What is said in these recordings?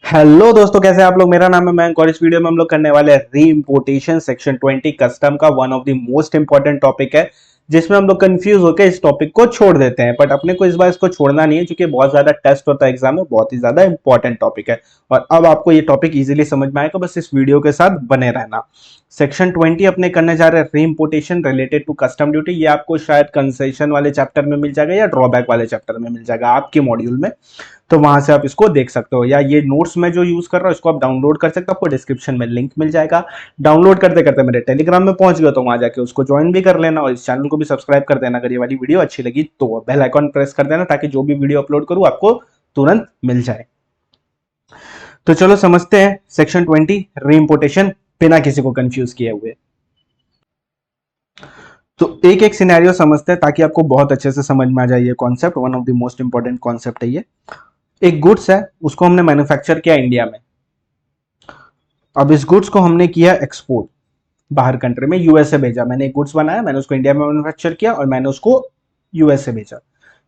Hello दोस्तों, कैसे हैं आप लोग। मेरा नाम है मयंक और इस वीडियो में हम लोग करने वाले हैं री इम्पोर्टेशन सेक्शन 20 कस्टम का one of the most important topic है, जिसमें हम लोग कंफ्यूज होकर इस टॉपिक को छोड़ देते हैं। बट अपने को इस बार इसको छोड़ना नहीं है, क्योंकि बहुत ज्यादा टेस्ट होता है एग्जाम में, बहुत ही ज्यादा इंपॉर्टेंट टॉपिक है। और अब आपको ये टॉपिक इजीली समझ में आएगा, बस इस वीडियो के साथ बने रहना। सेक्शन 20 अपने करने जा रहे हैं reimportation related to custom duty. ये आपको शायद कंसेशन वाले चैप्टर में मिल जाएगा या ड्रॉबैक वाले चैप्टर में मिल जाएगा आपके मॉड्यूल में। तो वहां से आप इसको देख सकते हो, या ये नोट्स में जो यूज कर रहा हूँ इसको आप डाउनलोड कर सकते हो। आपको डिस्क्रिप्शन में लिंक मिल जाएगा। डाउनलोड करते करते मेरे टेलीग्राम में पहुंच गए तो वहां जाके उसको ज्वाइन भी कर लेना, और इस चैनल को भी सब्सक्राइब कर देना। अगर ये वाली वीडियो अच्छी लगी तो बेल आइकॉन प्रेस कर देना, ताकि जो भी वीडियो अपलोड करूँ आपको तुरंत मिल जाए। तो चलो समझते हैं सेक्शन 20 री इम्पोर्टेशन बिना किसी को कंफ्यूज किए हुए। तो एक एक सिनेरियो समझते हैं ताकि आपको बहुत अच्छे से समझ में आ जाए। ये concept one of the most important concept है ये। एक गुड्स है, उसको हमने मैन्युफैक्चर किया इंडिया में। अब इस गुड्स को हमने किया एक्सपोर्ट बाहर कंट्री में, यूएसए भेजा। मैंने एक गुड्स बनाया, मैंने उसको इंडिया में मैन्युफैक्चर किया और मैंने उसको यूएसए भेजा।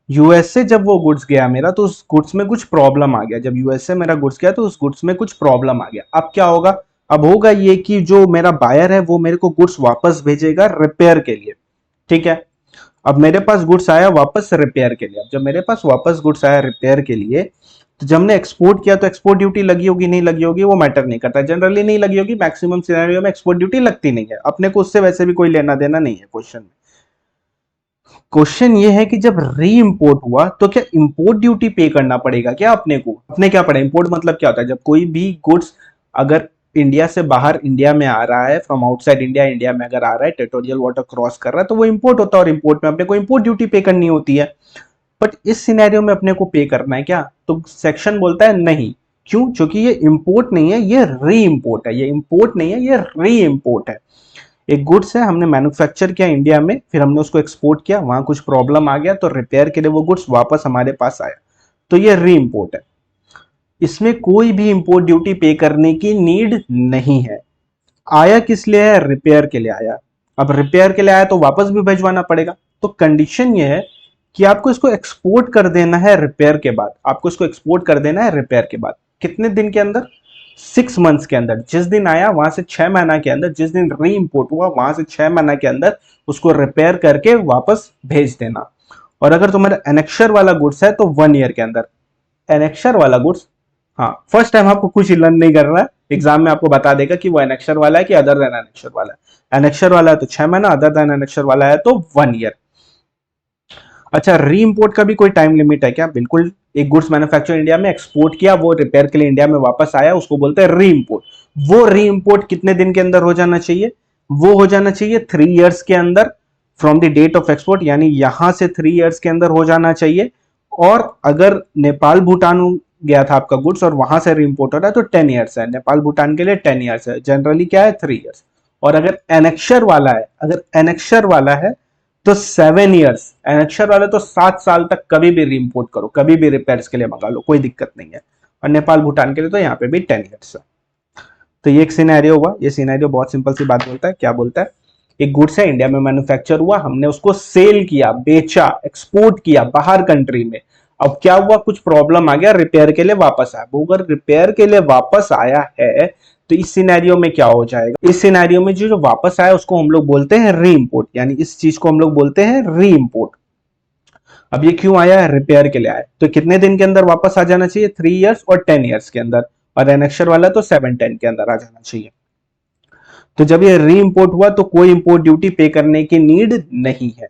यूएसए जब वो गुड्स गया मेरा, तो उस गुड्स में कुछ प्रॉब्लम आ गया। जब यूएसए मेरा गुड्स गया तो उस गुड्स में कुछ प्रॉब्लम आ गया। अब क्या होगा? अब होगा ये कि जो मेरा बायर है वो मेरे को गुड्स वापस भेजेगा रिपेयर के लिए। ठीक है। अब मेरे पास गुड्स आया वापस रिपेयर के लिए। अब जब मेरे पास वापस गुड्स आया रिपेयर के लिए, तो जब हमने एक्सपोर्ट किया तो एक्सपोर्ट ड्यूटी लगी होगी नहीं लगी होगी वो मैटर नहीं करता। जनरली नहीं लगी होगी, मैक्सिमम सिनेरियो में एक्सपोर्ट ड्यूटी लगती नहीं है। अपने को उससे वैसे भी कोई लेना देना नहीं है। क्वेश्चन ये है कि जब री इंपोर्ट हुआ तो क्या इंपोर्ट ड्यूटी पे करना पड़ेगा क्या अपने को? अपने क्या पड़ा इंपोर्ट मतलब क्या होता है? जब कोई भी गुड्स अगर इंडिया से बाहर इंडिया में आ रहा है, फ्रॉम आउटसाइड इंडिया इंडिया में अगर आ रहा है, टेरिटोरियल वाटर क्रॉस कर रहा है, तो वो इंपोर्ट होता है। और इंपोर्ट में अपने को इंपोर्ट ड्यूटी पे करनी होती है। बट इस सिनेरियो में अपने को पे करना है क्या? तो सेक्शन बोलता है नहीं। क्यों? क्योंकि ये इंपोर्ट नहीं है, ये री इंपोर्ट है। ये इंपोर्ट नहीं है, ये री इंपोर्ट है। एक गुड्स है, हमने मैन्युफैक्चर किया इंडिया में, फिर हमने उसको एक्सपोर्ट किया, वहां कुछ प्रॉब्लम आ गया तो रिपेयर के लिए वो गुड्स वापस हमारे पास आया, तो ये री इंपोर्ट है। इसमें कोई भी इंपोर्ट ड्यूटी पे करने की नीड नहीं है। आया किस लिए है? रिपेयर के लिए आया। अब रिपेयर के लिए आया तो वापस भी भिजवाना पड़ेगा। तो कंडीशन ये है कि आपको इसको एक्सपोर्ट कर देना है रिपेयर के बाद। आपको इसको एक्सपोर्ट कर देना है रिपेयर के बाद कितने दिन के अंदर? 6 मंथ्स के अंदर। जिस दिन आया वहां से 6 महीना के अंदर, जिस दिन री इंपोर्ट हुआ वहां से 6 महीना के अंदर उसको रिपेयर करके वापस भेज देना। और अगर तुम्हारा एनेक्शर वाला गुड्स है तो 1 ईयर के अंदर। एनेक्शर वाला गुड्स, हाँ, फर्स्ट टाइम आपको कुछ लर्न नहीं करना है। एग्जाम में आपको बता देगा कि वो एनेक्शर वाला है कि अदर देन एनेक्शर वाला है। एनेक्शर वाला है तो 6 महीना, अदर देन एनेक्शर वाला है तो 1 ईयर। अच्छा, री इंपोर्ट का भी कोई टाइम लिमिट है क्या? बिल्कुल। एक गुड्स मैन्युफैक्चर इंडिया में एक्सपोर्ट किया, वो रिपेयर के लिए इंडिया में वापस आया, उसको बोलते हैं री इंपोर्ट। वो री इंपोर्ट कितने दिन के अंदर हो जाना चाहिए? वो हो जाना चाहिए 3 इयर्स के अंदर from the date of export, यानी यहां से 3 इयर्स के अंदर हो जाना चाहिए। और अगर नेपाल भूटान गया था आपका गुड्स और वहां से री इंपोर्ट हो रहा है तो 10 इयर्स है। नेपाल भूटान के लिए 10 इयर्स है, जनरली क्या है 3 इयर्स। और अगर एनेक्शर वाला है, अगर एनेक्शर वाला है तो 7 इयर्स। एनेक्शर वाले तो 7 साल तक कभी भी रीइंपोर्ट करो, कभी भी रिपेयर्स के लिए मंगा लो, कोई दिक्कत नहीं है। और नेपाल भूटान के लिए तो यहाँ पे भी 10 इयर्स है। तो ये एक सिनेरियो हुआ। ये सिनेरियो बहुत सिंपल सी बात बोलता है। क्या बोलता है? एक गुड्स है, इंडिया में मैन्युफैक्चर हुआ, हमने उसको सेल किया, बेचा, एक्सपोर्ट किया बाहर कंट्री में। अब क्या हुआ? कुछ प्रॉब्लम आ गया, रिपेयर के लिए वापस आया। वो अगर रिपेयर के लिए वापस आया है तो इस सिनेरियो में क्या हो जाएगा? इस सिनेरियो में जो वापस आया उसको हम लोग बोलते हैं री इंपोर्ट, यानी इस चीज को हम लोग बोलते हैं री इंपोर्ट। अब ये क्यों आया है? रिपेयर के लिए आया। तो कितने दिन के अंदर वापस आ जाना चाहिए? 3 इयर्स और 10 इयर्स के अंदर। और एनेक्शर वाला तो 7-10 के अंदर आ जाना चाहिए। तो जब ये री इंपोर्ट हुआ तो कोई इंपोर्ट ड्यूटी पे करने की नीड नहीं है।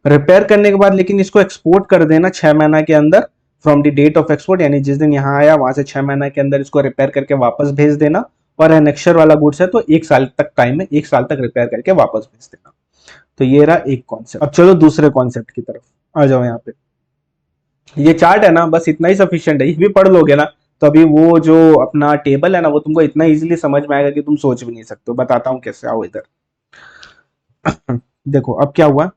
रिपेयर करने के बाद लेकिन इसको एक्सपोर्ट कर देना 6 महीना के अंदर from the date of export, यानी जिस दिन यहाँ आया वहां से 6 महीना के अंदर इसको रिपेयर करके वापस भेज देना। और एनेक्शर वाला गुड्स है तो 1 साल तक टाइम है, 1 साल तक रिपेयर करके वापस भेज देना। तो ये रहा एक कॉन्सेप्ट। अब चलो दूसरे कॉन्सेप्ट की तरफ आ जाओ। यहाँ पे ये चार्ट है ना, बस इतना ही सफिशियंट है। ये भी पढ़ लोगे ना तो अभी वो जो अपना टेबल है ना वो तुमको इतना इजीली समझ में आएगा कि तुम सोच भी नहीं सकते हो। बताता हूं कैसे। आओ इधर। देखो अब क्या हुआ।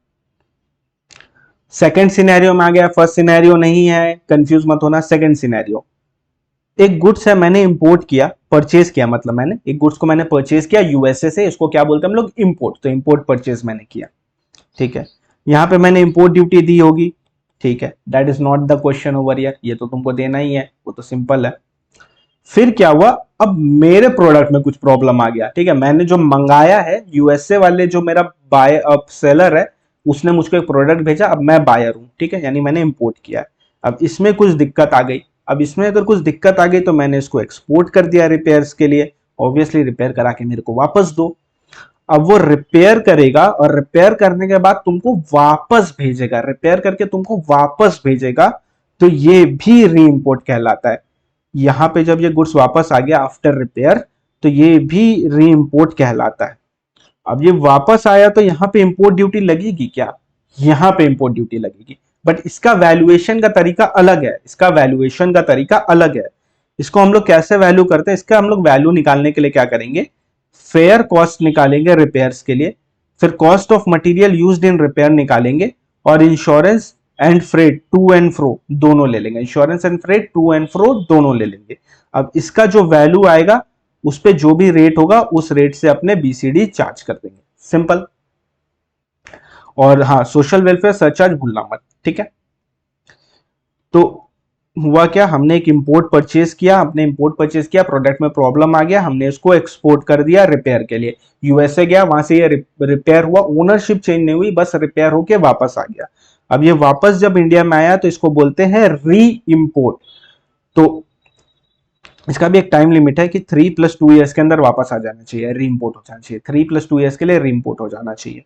सेकंड सिनेरियो में आ गया, फर्स्ट सिनेरियो नहीं है, कंफ्यूज मत होना। सेकंड सिनेरियो, एक गुड्स है, मैंने इंपोर्ट किया, परचेज किया, मतलब मैंने एक गुड्स को मैंने परचेज किया यूएसए से। इसको क्या बोलते हैं हम लोग? इंपोर्ट। तो इंपोर्ट परचेज मैंने किया। ठीक है। यहां पे मैंने इंपोर्ट ड्यूटी दी होगी, ठीक है, that is not the question over here, ये तो तुमको देना ही है, वो तो सिंपल है। फिर क्या हुआ, अब मेरे प्रोडक्ट में कुछ प्रॉब्लम आ गया, ठीक है, मैंने जो मंगाया है यूएसए वाले जो मेरा बाय अब सेलर है उसने मुझको एक प्रोडक्ट भेजा, अब मैं बायर हूं, ठीक है, यानी मैंने इंपोर्ट किया है। अब इसमें कुछ दिक्कत आ गई, अब इसमें अगर कुछ दिक्कत आ गई तो मैंने इसको एक्सपोर्ट कर दिया रिपेयर्स के लिए, ऑब्वियसली रिपेयर करा के मेरे को वापस दो। अब वो रिपेयर करेगा और रिपेयर करने के बाद तुमको वापस भेजेगा, रिपेयर करके तुमको वापस भेजेगा, तो ये भी री इंपोर्ट कहलाता है। यहां पे जब ये गुड्स वापस आ गया आफ्टर रिपेयर तो ये भी री इंपोर्ट कहलाता है। अब ये वापस आया तो यहां पे इंपोर्ट ड्यूटी लगेगी क्या? यहां पे इंपोर्ट ड्यूटी लगेगी, बट इसका वैल्यूएशन का तरीका अलग है, इसका वैल्यूएशन का तरीका अलग है। इसको हम लोग कैसे वैल्यू करते हैं, इसका हम लोग वैल्यू निकालने के लिए क्या करेंगे, फेयर कॉस्ट निकालेंगे रिपेयर्स के लिए, फिर cost of material used in repair निकालेंगे, और insurance and freight to and fro दोनों ले लेंगे, insurance and freight to and fro दोनों ले लेंगे। अब इसका जो वैल्यू आएगा उस पे जो भी रेट होगा उस रेट से अपने बीसीडी चार्ज कर देंगे, सिंपल। और हाँ, सोशल वेलफेयर सरचार्ज भूलना मत, ठीक है। तो हुआ क्या, हमने एक इंपोर्ट परचेज किया, अपने इंपोर्ट परचेज किया, प्रोडक्ट में प्रॉब्लम आ गया, हमने इसको एक्सपोर्ट कर दिया रिपेयर के लिए, यूएसए गया, वहां से ये रिपेयर हुआ, ओनरशिप चेंज नहीं हुई, बस रिपेयर होके वापस आ गया। अब ये वापस जब इंडिया में आया तो इसको बोलते हैं री इंपोर्ट। तो इसका भी एक टाइम लिमिट है कि 3+2 ईयर्स के अंदर वापस आ जाना चाहिए, री इंपोर्ट हो जाना चाहिए, 3+2 ईयर्स के लिए री इंपोर्ट हो जाना चाहिए।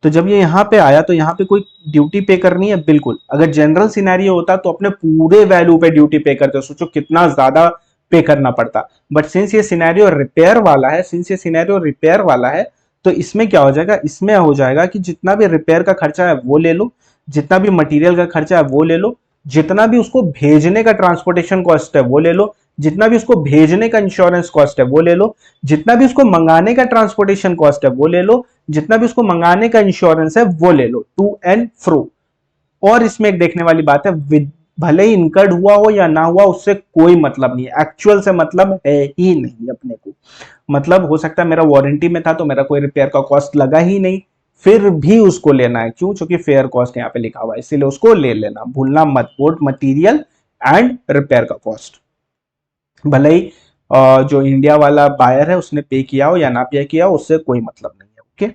तो जब ये यहाँ पे आया तो यहाँ पे कोई ड्यूटी पे करनी है, बिल्कुल। अगर जनरल सिनेरियो होता तो अपने पूरे वैल्यू पे ड्यूटी पे करते, सोचो कितना ज्यादा पे करना पड़ता। बट सिंस ये सिनेरियो रिपेयर वाला है, सिंस ये सिनेरियो रिपेयर वाला है, तो इसमें क्या हो जाएगा, इसमें हो जाएगा कि जितना भी रिपेयर का खर्चा है वो ले लो, जितना भी मटेरियल का खर्चा है वो ले लो, जितना भी उसको भेजने का ट्रांसपोर्टेशन कॉस्ट है वो ले लो, जितना भी उसको भेजने का इंश्योरेंस कॉस्ट है वो ले लो, जितना भी उसको मंगाने का ट्रांसपोर्टेशन कॉस्ट है वो ले लो, जितना भी उसको मंगाने का इंश्योरेंस है वो ले लो, टू एंड फ्रो। और इसमें एक देखने वाली बात है, भले ही इनकर्ड हुआ हो या ना हुआ उससे कोई मतलब नहीं है, एक्चुअल से मतलब है ही नहीं अपने को। मतलब हो सकता है मेरा वारंटी में था तो मेरा कोई रिपेयर का कॉस्ट लगा ही नहीं, फिर भी उसको लेना है, क्यों? क्योंकि फेयर कॉस्ट यहाँ पे लिखा हुआ है, इसीलिए उसको ले लेना, भूलना मत, बोट मटीरियल एंड रिपेयर का कॉस्ट। भले ही जो इंडिया वाला बायर है उसने पे किया हो या ना पे किया हो, उससे कोई मतलब नहीं है, ओके।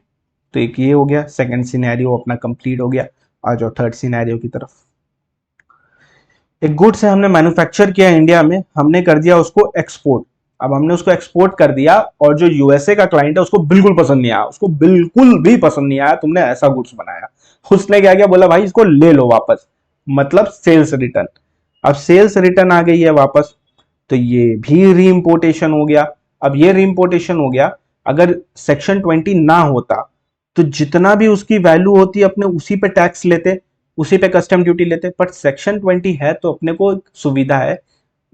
तो एक ये हो गया, सेकंड सिनेरियो अपना कंप्लीट हो गया। आ जाओ थर्ड सिनेरियो की तरफ। एक गुड्स है, हमने मैन्युफैक्चर किया इंडिया में, हमने कर दिया उसको एक्सपोर्ट। अब हमने उसको एक्सपोर्ट कर दिया और जो यूएसए का क्लाइंट है उसको बिल्कुल पसंद नहीं आया, उसको बिल्कुल भी पसंद नहीं आया तुमने ऐसा गुड्स बनाया। उसने क्या किया, बोला भाई इसको ले लो वापस, मतलब सेल्स रिटर्न। अब सेल्स रिटर्न आ गई है वापस, तो ये भी री इंपोर्टेशन हो गया। अब ये री इंपोर्टेशन हो गया, अगर सेक्शन 20 ना होता तो जितना भी उसकी वैल्यू होती अपने उसी पे टैक्स लेते, उसी पे कस्टम ड्यूटी लेते, बट सेक्शन 20 है तो अपने को सुविधा है,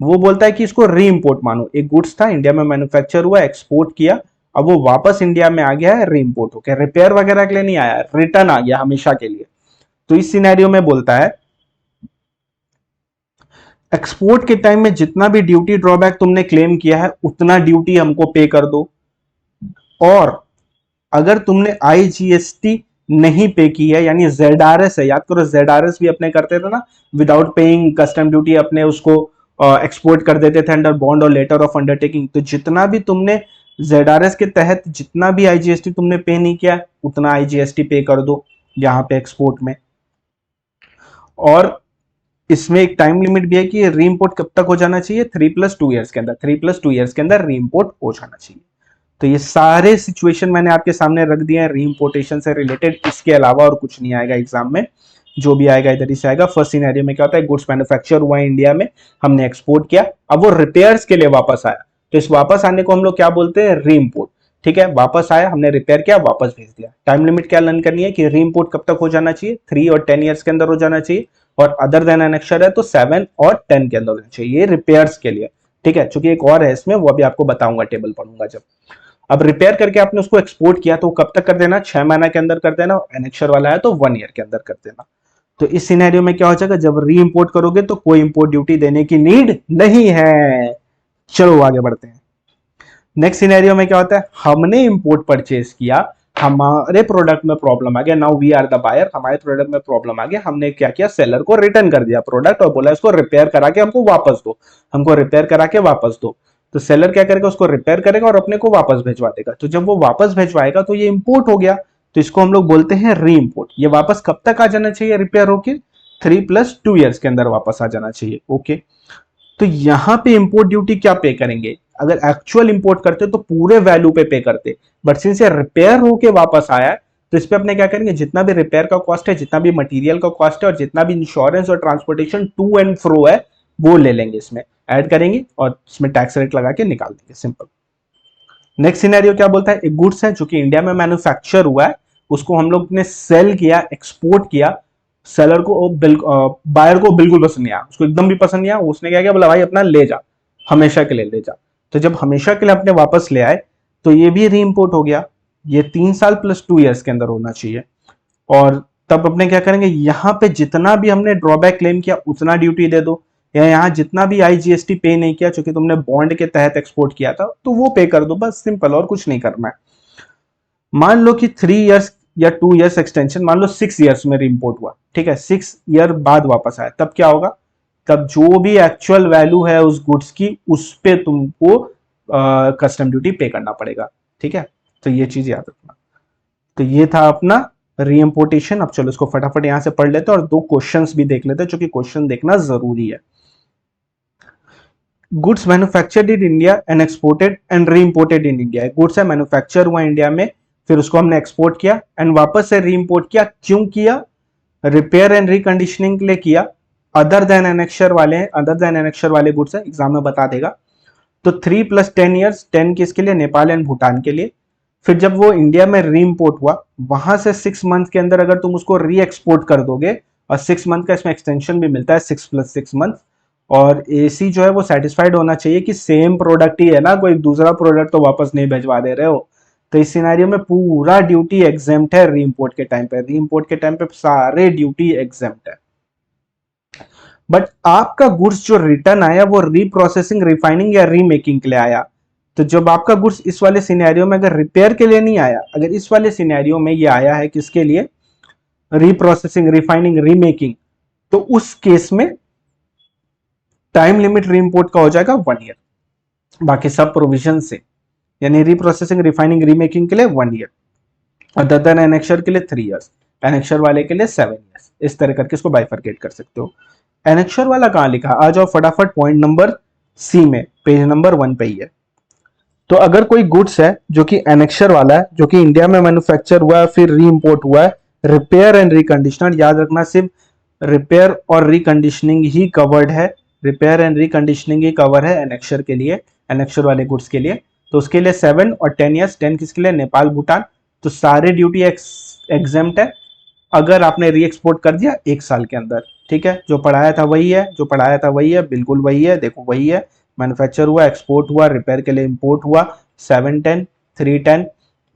वो बोलता है कि इसको री इंपोर्ट मानो। एक गुड्स था इंडिया में मैन्युफैक्चर हुआ, एक्सपोर्ट किया, अब वो वापस इंडिया में आ गया है, री इंपोर्ट हो गया, रिपेयर वगैरह के लिए नहीं आया, रिटर्न आ गया हमेशा के लिए। तो इस सिनेरियो में बोलता है एक्सपोर्ट के टाइम में जितना भी ड्यूटी ड्रॉबैक तुमने क्लेम किया है उतना ड्यूटी हमको पे कर दो, और अगर तुमने आईजीएसटी नहीं पे की है, यानी जेडआरएस है, याद करो जेडआरएस भी अपने करते थे ना, विदाउट पेइंग कस्टम ड्यूटी अपने उसको एक्सपोर्ट कर देते थे अंडर बॉन्ड और लेटर ऑफ अंडरटेकिंग। तो जितना भी तुमने जेडआरएस के तहत जितना भी आईजीएसटी तुमने पे नहीं किया उतना आईजीएसटी पे कर दो यहाँ पे एक्सपोर्ट में। और इसमें एक टाइम लिमिट भी है कि री इंपोर्ट कब तक हो जाना चाहिए, 3+2 ईयर्स के अंदर, 3+2 ईयर्स के अंदर री इंपोर्ट हो जाना चाहिए। तो ये सारे सिचुएशन मैंने आपके सामने रख दिए हैं री इंपोर्टेशन से रिलेटेड, इसके अलावा और कुछ नहीं आएगा एग्जाम में, जो भी आएगा इधर ही से आएगा। फर्स्ट सिनेरियो में क्या होता है, गुड्स मैन्युफैक्चर हुआ है इंडिया में, हमने एक्सपोर्ट किया, अब वो रिपेयर्स के लिए वापस आया, तो इस वापस आने को हम लोग क्या बोलते हैं, री इंपोर्ट। ठीक है, वापस आया, हमने रिपेयर किया, वापस भेज दिया। टाइम लिमिट क्या लर्न करनी है कि री इंपोर्ट कब तक हो जाना चाहिए, 3 और 10 ईयर्स के अंदर हो जाना चाहिए, और अदर देन एन अक्षर है तो 7 और 10 के अंदर होना चाहिए, ये रिपेयर्स के लिए। ठीक है, चूंकि एक और है इसमें, वो अभी आपको बताऊंगा, टेबल पढ़ूंगा जब। अब रिपेयर करके आपने उसको एक्सपोर्ट किया तो कब तक कर देना, 6 महीने के अंदर कर देना, एन अक्षर वाला है तो 1 ईयर के अंदर कर देना। तो इस सिनेरियो में क्या हो जाएगा, जब री इंपोर्ट करोगे तो कोई इंपोर्ट ड्यूटी देने की नीड नहीं है। चलो आगे बढ़ते हैं। नेक्स्ट सिनेरियो में क्या होता है, हमने इंपोर्ट परचेज किया, हमारे प्रोडक्ट में प्रॉब्लम आ गया, now we are the buyer, हमारे प्रोडक्ट में प्रॉब्लम आ गया, हमने क्या किया, सेलर को रिटर्न कर दिया प्रोडक्ट और बोला इसको रिपेयर करा के हमको वापस दो, हमको रिपेयर करा के वापस दो। तो सेलर क्या करेगा, उसको रिपेयर करेगा और अपने को वापस भिजवा देगा। तो जब वो वापस भिजवाएगा तो ये इंपोर्ट हो गया, तो इसको हम लोग बोलते हैं री इंपोर्ट। ये वापस कब तक आ जाना चाहिए रिपेयर होके, 3+2 ईयर्स के अंदर वापस आ जाना चाहिए। ओके, तो यहां पे इंपोर्ट ड्यूटी क्या पे करेंगे, अगर एक्चुअल इंपोर्ट करते तो पूरे वैल्यू पे करते, बट सिंस ये रिपेयर होके वापस आया है तो इस पे अपने क्या करेंगे, जितना भी रिपेयर का कॉस्ट है, जितना भी मटेरियल का कॉस्ट है और जितना भी इंश्योरेंस और ट्रांसपोर्टेशन टू एंड फ्रो है वो ले लेंगे, इसमें ऐड करेंगे और इसमें टैक्स रेट लगा के निकाल देंगे, सिंपल। नेक्स्ट सिनेरियो क्या बोलता है, एक गुड्स है जो कि इंडिया में मैन्युफैक्चर हुआ है, उसको हम लोग ने सेल किया, एक्सपोर्ट किया, सेलर को बायर को बिल्कुल पसंद नहीं आया, उसको एकदम भी पसंद नहीं आया, उसने क्या किया, बोला भाई अपना ले जा, हमेशा के लिए ले जा। तो जब हमेशा के लिए अपने वापस ले आए तो ये भी री इंपोर्ट हो गया, ये 3 साल+2 ईयर्स के अंदर होना चाहिए। और तब अपने क्या करेंगे, यहाँ पे जितना भी हमने ड्रॉबैक क्लेम किया उतना ड्यूटी दे दो, या यहाँ जितना भी IGST पे नहीं किया क्योंकि तुमने बॉन्ड के तहत एक्सपोर्ट किया था तो वो पे कर दो, बस सिंपल, और कुछ नहीं करना है। मान लो कि 3 इयर्स या 2 इयर्स एक्सटेंशन, मान लो 6 इयर्स में रिपोर्ट हुआ, ठीक है, 6 ईयर बाद वापस आया, तब क्या होगा, तब जो भी एक्चुअल वैल्यू है उस गुड्स की उस पे तुमको कस्टम ड्यूटी पे करना पड़ेगा, ठीक है। तो ये चीज याद रखना। तो ये था अपना रीइम्पोर्टेशन। अब चलो इसको फटाफट यहां से पढ़ लेते हैं और 2 क्वेश्चंस भी देख लेते हैं, क्योंकि क्वेश्चन देखना जरूरी है। Goods manufactured in India and exported and reimported in India. Goods है, मैन्युफैक्चर हुआ इंडिया में, फिर उसको हमने एक्सपोर्ट किया एंड वापस से रीइम्पोर्ट किया। क्यों किया, रिपेयर एंड रिकंडीशनिंग के लिए किया। अदर देन एनेक्शर वाले हैं, अदर देन एनेक्शर वाले गुड्स है, एग्जाम में बता देगा। तो 3+10 ईयर्स, 10 किसके लिए, नेपाल एंड भूटान के लिए। फिर जब वो इंडिया में री इम्पोर्ट हुआ, वहां से 6 मंथ के अंदर अगर तुम उसको री एक्सपोर्ट कर दोगे, और 6 मंथ का इसमें एक्सटेंशन भी मिलता है, 6+6 मंथ, और एसी जो है वो सेटिस्फाइड होना चाहिए कि सेम प्रोडक्ट ही है ना, कोई दूसरा प्रोडक्ट तो वापस नहीं भिजवा दे रहे हो। तो इस सिनेरियो में पूरा ड्यूटी एग्जेम्प्ट है री इम्पोर्ट के टाइम पे, री इम्पोर्ट के टाइम पे सारे ड्यूटी एग्जेम्प्ट है। बट आपका गुड्स जो रिटर्न आया वो रीप्रोसेसिंग, रिफाइनिंग या रीमेकिंग के लिए आया। तो जब आपका गुड्स इस वाले सिनेरियो में अगर रिपेयर के लिए नहीं आया, अगर इस वाले सिनेरियो में ये आया है किसके लिए, रीप्रोसेसिंग, रिफाइनिंग, रीमेकिंग, तो उस केस में टाइम लिमिट री इम्पोर्ट का हो जाएगा 1 ईयर, बाकी सब प्रोविजन से, यानी रीप्रोसेसिंग, रिफाइनिंग, रीमेकिंग के लिए 1 ईयर, अदर देन एनेक्शर के लिए 3 इयर्स, एनेक्शर वाले के लिए 7 इयर्स। इस तरह करके इसको बाइफरकेट कर सकते हो। एनेक्शर वाला कहां लिखा, आ जाओ फटाफट पॉइंट नंबर सी में, पेज नंबर 1 पे ही है। तो अगर कोई गुड्स है जो कि एनेक्शर वाला है, जो कि इंडिया में मैन्युफैक्चर हुआ है फिर री इम्पोर्ट हुआ है, रिपेयर एंड रिकंडीशनर, याद रखना सिर्फ रिपेयर और रिकंडीशनिंग ही कवर्ड है, repair and reconditioning he cover है एनेक्शर के लिए, एनेक्शर वाले गुड्स के लिए। तो उसके लिए 7 और 10 ईयर्स, 10 किसके लिए, नेपाल भूटान। तो सारे ड्यूटी एग्जेम्प्ट है अगर आपने री एक्सपोर्ट कर दिया 1 साल के अंदर, ठीक है। जो पढ़ाया था वही है, जो पढ़ाया था वही है, बिल्कुल वही है, देखो वही है, मैन्युफैक्चर हुआ, एक्सपोर्ट हुआ, रिपेयर के लिए इंपोर्ट हुआ, 710 310,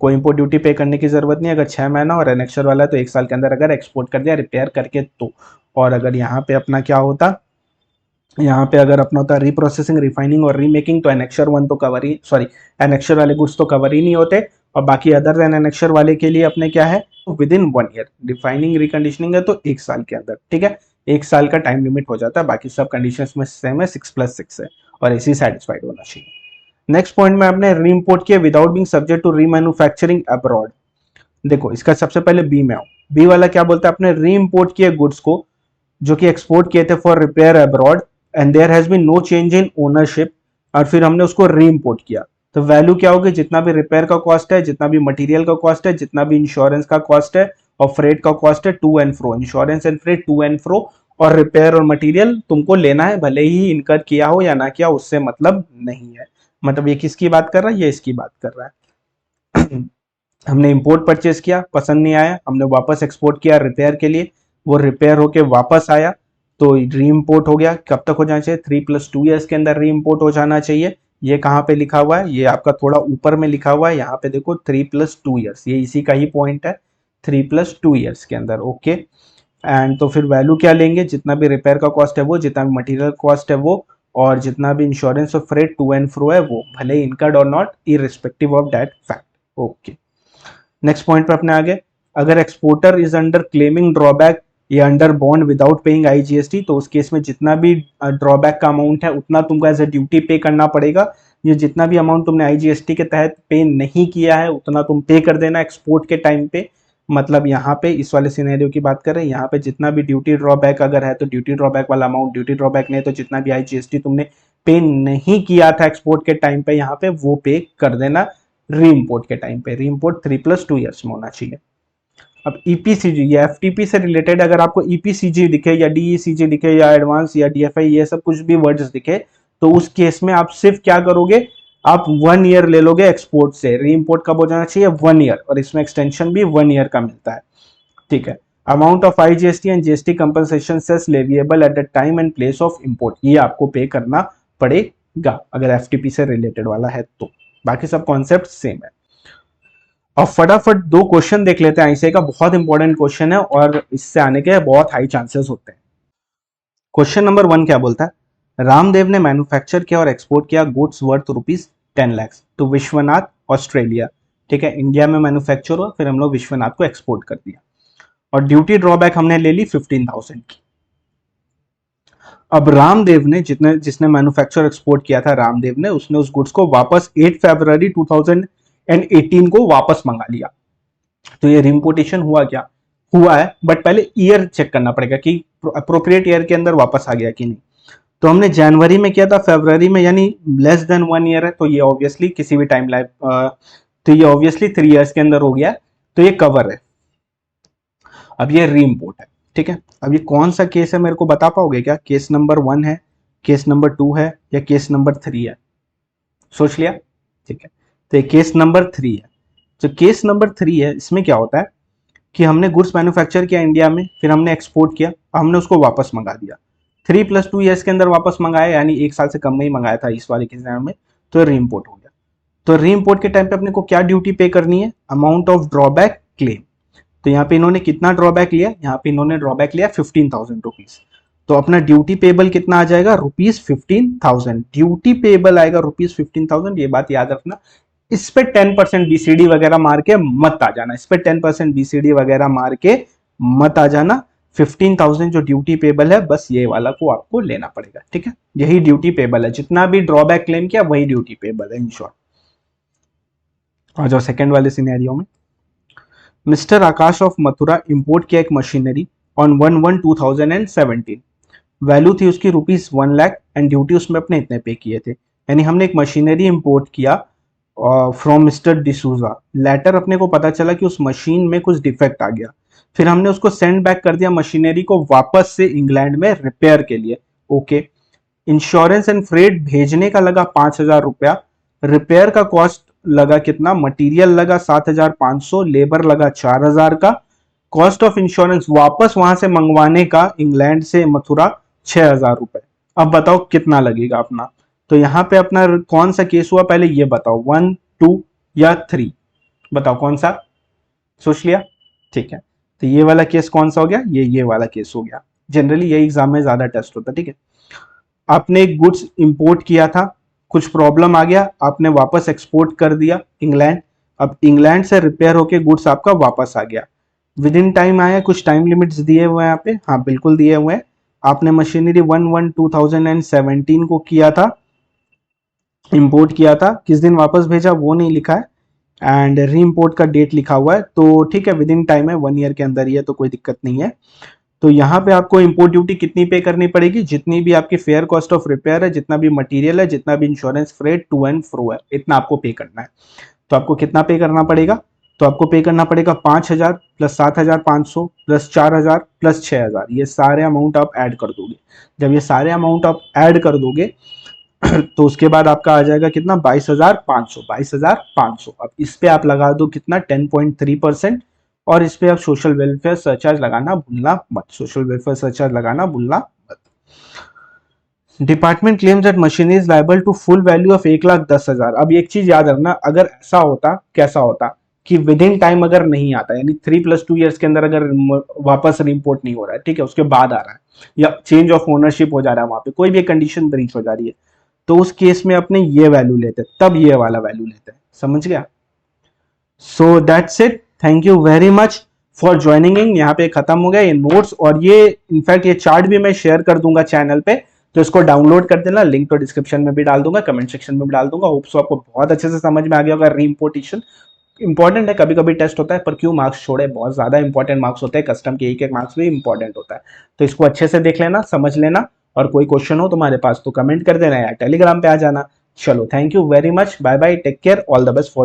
कोई इंपोर्ट ड्यूटी पे करने की जरूरत नहीं, अगर 6 महीना और एनेक्शर वाला तो 1 साल के अंदर अगर एक्सपोर्ट कर दिया रिपेयर करके तो। और अगर यहाँ पे अपना क्या होता, यहाँ पे अगर अपना होता रीप्रोसेसिंग, रिफाइनिंग और रीमेकिंग, तो एनेक्शर 1 तो कवर ही, सॉरी एनेक्शर वाले गुड्स तो कवर ही नहीं होते, और बाकी अदर देन एनेक्शर वाले के लिए अपने क्या है, with in 1 year, refining reconditioning है तो 1 साल के अंदर, ठीक है, 1 साल का टाइम लिमिट हो जाता है, बाकी सब कंडीशंस में सेम है, 6+6 है, और ऐसी सेटिस्फाइड होना चाहिए। नेक्स्ट पॉइंट में आपने री इम्पोर्ट किया without being subject to remanufacturing abroad. देखो इसका सबसे पहले बी में आओ, बी वाला क्या बोलता है, आपने री इम्पोर्ट किए गुड्स को जो कि एक्सपोर्ट किए थे for repair abroad and there has been no change in ownership, और फिर हमने उसको री इम्पोर्ट किया, तो वैल्यू क्या होगी, जितना भी रिपेयर का कॉस्ट है, जितना भी मटेरियल का कॉस्ट है, जितना भी इंश्योरेंस का कॉस्ट है और फ्रेट का कॉस्ट है, to and fro, insurance and freight to and fro, और रिपेयर और मटेरियल तुमको लेना है, भले ही इनकर किया हो या ना किया, उससे मतलब नहीं है। मतलब ये किसकी बात कर रहा है, ये इसकी बात कर रहा है। हमने इंपोर्ट परचेज किया, पसंद नहीं आया, हमने वापस एक्सपोर्ट किया रिपेयर के लिए, वो रिपेयर होके वापस आया तो री इम्पोर्ट हो गया। कब तक हो जाना चाहिए, 3+2 ईयर्स के अंदर री इम्पोर्ट हो जाना चाहिए। ये कहाँ पे लिखा हुआ है, ये आपका थोड़ा ऊपर में लिखा हुआ है, यहाँ पे देखो 3+2 ईयर्स, ये इसी का ही पॉइंट है, 3+2 ईयर्स के अंदर, ओके। एंड तो फिर वैल्यू क्या लेंगे, जितना भी रिपेयर का कॉस्ट है वो, जितना भी मटेरियल कॉस्ट है वो, और जितना भी इंश्योरेंस और फ्रेट टू एंड फ्रो है वो, भले इनकर्ड और not, irrespective of that fact, okay. Next point पे अपने आगे, अगर exporter is under claiming drawback या under bond without paying IGST, तो उस केस में जितना भी ड्रॉबैक का अमाउंट है उतना तुमको एज ए ड्यूटी पे करना पड़ेगा। ये जितना भी अमाउंट तुमने आईजीएसटी के तहत पे नहीं किया है उतना तुम पे कर देना एक्सपोर्ट के टाइम पे। मतलब यहाँ पे इस वाले सिनेरियो की बात करें, यहाँ पे जितना भी ड्यूटी ड्रॉबैक अगर है तो ड्यूटी ड्रॉबैक वाला अमाउंट, ड्यूटी ड्रॉबैक नहीं तो जितना भी आईजीएसटी तुमने पे नहीं किया था एक्सपोर्ट के टाइम पे यहाँ पे वो पे कर देना री इम्पोर्ट के टाइम पे। री इम्पोर्ट 3+2 ईयर्स में होना चाहिए। अब ईपीसीजी या एफटीपी से रिलेटेड अगर आपको ईपीसीजी दिखे या डीईसीजी दिखे या एडवांस या डीएफआई ये सब कुछ भी वर्ड्स दिखे, तो उस केस में आप सिर्फ क्या करोगे, आप 1 ईयर ले लोगे एक्सपोर्ट से। री इम्पोर्ट कब हो जाना चाहिए, 1 ईयर, और इसमें एक्सटेंशन भी 1 ईयर का मिलता है। ठीक है। Amount of IGST and GST compensation cess leviable at the time and place of import, ये आपको पे करना पड़ेगा अगर एफटीपी से रिलेटेड वाला है तो। बाकी सब कॉन्सेप्ट सेम है। अब फटाफट 2 क्वेश्चन देख लेते हैं आईसीए का, बहुत इंपॉर्टेंट क्वेश्चन है और इससे आने के बहुत हाई चांसेस होते हैं। क्वेश्चन नंबर 1 क्या बोलता है, रामदेव ने मैन्युफैक्चर किया और एक्सपोर्ट किया goods worth ₹10 lakh to Vishwanath Australia. ठीक है, इंडिया में मैन्युफैक्चर हुआ, फिर हम लोग विश्वनाथ को एक्सपोर्ट कर दिया और ड्यूटी ड्रॉबैक हमने ले ली 15,000 की। अब रामदेव ने जिसने मैन्युफैक्चर एक्सपोर्ट किया था, रामदेव ने उसने उस गुड्स को वापस 8 फरवरी 2018 को वापस मंगा लिया। तो ये रिम्पोर्टेशन हुआ क्या, हुआ है, बट पहले ईयर चेक करना पड़ेगा कि अप्रोप्रिएट ईयर के अंदर वापस आ गया कि नहीं। तो हमने जनवरी में किया था, फरवरी में, यानी लेस देन 1 ईयर है, तो ये ऑब्वियसली किसी भी टाइम लाइफ, तो ये ऑब्वियसली 3 ईयर्स के अंदर हो गया, तो ये कवर है। अब ये री इम्पोर्ट है। ठीक है, अब ये कौन सा केस है मेरे को बता पाओगे क्या, केस नंबर 1 है, केस नंबर 2 है या केस नंबर 3 है, सोच लिया। ठीक है, तो ये केस नंबर 3 है। तो केस नंबर 3 है, इसमें क्या होता है कि हमने गुड्स मैन्युफैक्चर किया इंडिया में, फिर हमने एक्सपोर्ट किया, हमने उसको वापस मंगा दिया, 3+2 ईयर्स के अंदर वापस मंगाया, यानी 1 साल से कम में ही मंगाया था इस वाले केस में, तो री इम्पोर्ट हो गया। तो री इम्पोर्ट के टाइम पे अपने को क्या ड्यूटी पे करनी है, अमाउंट ऑफ ड्रॉबैक क्लेम। तो यहाँ पे इन्होंने कितना ड्रॉबैक लिया, यहाँ पे इन्होंने ड्रॉबैक लिया 15,000 रुपीज। तो अपना ड्यूटी पेबल कितना आ जाएगा, ₹15,000। ड्यूटी पेबल आएगा ₹15,000, ये बात याद रखना। इस पे 10% बीसीडी वगैरह मार के मत आ जाना, इस पे 10% बीसीडी वगैरह मार के मत आ जाना। 15,000 जो ड्यूटी पेबल है, बस ये वाला को आपको लेना पड़ेगा। ठीक है, यही ड्यूटी पेबल है, जितना भी ड्रॉबैक क्लेम किया वही ड्यूटी पेबल है इन शॉर्ट। आ जाओ सेकंड वाले सिनेरियो में। Mister Akash of Mathura import किया एक मशीनरी ऑन 1/1/2017। वैल्यू थी उसकी ₹1 लाख एंड ड्यूटी उसमें अपने इतने पे किए थे। यानी हमने एक मशीनरी इंपोर्ट किया फ्रॉम मिस्टर डिसूजा। लेटर अपने को पता चला कि उस मशीन में कुछ डिफेक्ट आ गया, फिर हमने उसको सेंड बैक कर दिया मशीनरी को वापस से इंग्लैंड में रिपेयर के लिए। ओके, इंश्योरेंस एंड फ्रेट भेजने का लगा ₹5,000, रिपेयर का कॉस्ट लगा कितना, मटेरियल लगा 7,500, लेबर लगा 4,000 का, कॉस्ट ऑफ इंश्योरेंस वापस वहां से मंगवाने का इंग्लैंड से मथुरा ₹6,000। अब बताओ कितना लगेगा अपना। तो यहाँ पे अपना कौन सा केस हुआ, पहले ये बताओ, 1, 2 या 3, बताओ कौन सा, सोच लिया। ठीक है, तो ये वाला केस कौन सा हो गया, ये वाला केस हो गया। जनरली ये एग्जाम में ज्यादा टेस्ट होता है। ठीक है, आपने एक गुड्स इंपोर्ट किया था, कुछ प्रॉब्लम आ गया, आपने वापस एक्सपोर्ट कर दिया इंग्लैंड। अब इंग्लैंड से रिपेयर होके गुड्स आपका वापस आ गया, विद इन टाइम आया, कुछ टाइम लिमिट्स दिए हुए हैं यहाँ पे, हाँ बिल्कुल दिए हुए हैं। आपने मशीनरी 1/1/2017 को किया था, इंपोर्ट किया था, किस दिन वापस भेजा वो नहीं लिखा है, एंड री इम्पोर्ट का डेट लिखा हुआ है। तो ठीक है, विद इन टाइम है, 1 ईयर के अंदर ही है, तो कोई दिक्कत नहीं है। तो यहाँ पे आपको इंपोर्ट ड्यूटी कितनी पे करनी पड़ेगी, जितनी भी आपकी फेयर कॉस्ट ऑफ रिपेयर है, जितना भी मटेरियल है, जितना भी insurance freight to and fro है, इतना आपको पे करना है। तो आपको कितना पे करना पड़ेगा, तो आपको पे करना पड़ेगा 5,000 प्लस 7,500 प्लस 4,000 प्लस 6,000, ये सारे अमाउंट आप ऐड कर दोगे। जब ये सारे अमाउंट आप ऐड कर दोगे तो उसके बाद आपका आ जाएगा कितना, 22,500, 22,500। अब इस पे आप लगा दो कितना, 10.3%, और इस पे आप सोशल वेलफेयर सरचार्ज लगाना भूलना मत, सोशल वेलफेयर सरचार्ज लगाना भूलना मत। Department claims that machine is liable to full value of 1,10,000। अब एक चीज याद रखना, अगर ऐसा होता, कैसा होता कि विद इन टाइम अगर नहीं आता, यानी 3+2 ईयर्स के अंदर अगर वापस रिपोर्ट नहीं हो रहा है, ठीक है, उसके बाद आ रहा है, या चेंज ऑफ ओनरशिप हो जा रहा है, वहां पे कोई भी कंडीशन ब्रीच हो जा रही है, तो उस केस में अपने ये वैल्यू लेते हैं, तब ये वाला वैल्यू लेते हैं। समझ गया? So that's it. Thank you very much for joining in. यहाँ पे खत्म हो गया ये नोट्स, और ये इनफैक्ट ये चार्ट भी मैं शेयर कर दूंगा चैनल पे, तो इसको डाउनलोड कर देना। लिंक तो डिस्क्रिप्शन में भी डाल दूंगा, कमेंट सेक्शन में भी डाल दूंगा। होप सो आपको बहुत अच्छे से समझ में आ गया होगा। री इम्पोर्टेशन इंपॉर्टेंट है, कभी कभी टेस्ट होता है, पर क्यों मार्क्स छोड़े, बहुत ज्यादा इंपॉर्टेंट मार्क्स होते हैं, कस्टम के एक एक मार्क्स भी इंपॉर्टेंट होता है। तो इसको अच्छे से देख लेना, समझ लेना, और कोई क्वेश्चन हो तुम्हारे पास तो कमेंट कर देना या टेलीग्राम पे आ जाना। चलो, thank you very much, bye bye, take care, all the best for you.